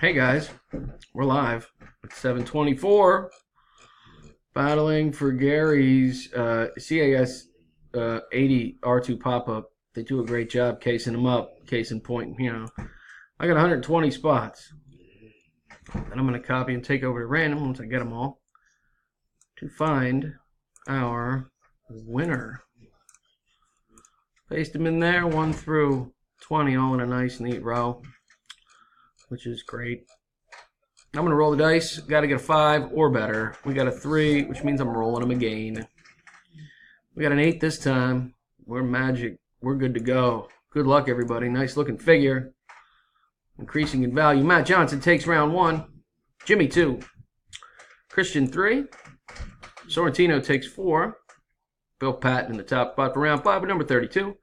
Hey guys, we're live at 7:24, battling for Gary's CAS 80 R2 pop-up. They do a great job casing them up. Case in point, I got 120 spots. And I'm going to copy and take over to random once I get them all to find our winner. Paste them in there, 1 through 20, all in a nice, neat row, which is great. I'm going to roll the dice. Got to get a 5 or better. We got a 3, which means I'm rolling them again. We got an 8 this time. We're magic. We're good to go. Good luck, everybody. Nice looking figure. Increasing in value. Matt Johnson takes round 1. Jimmy 2. Christian 3. Sorrentino takes 4. Bill Patton in the top spot for round 5 with number 32.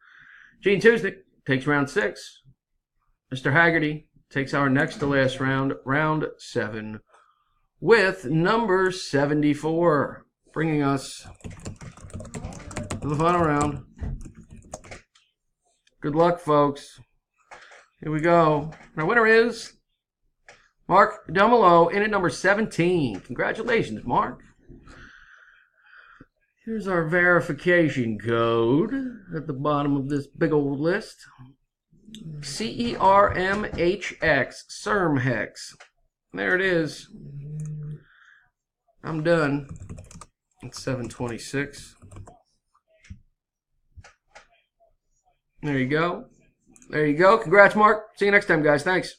Gene Tuesday takes round 6. Mr. Haggerty takes our next to last round, round 7, with number 74, bringing us to the final round. Good luck, folks. Here we go. Our winner is Mark Dumelo in at number 17. Congratulations, Mark. Here's our verification code at the bottom of this big old list. CERMHX, CERMHEX. There it is. I'm done. It's 7:26. There you go. There you go. Congrats, Mark. See you next time, guys. Thanks.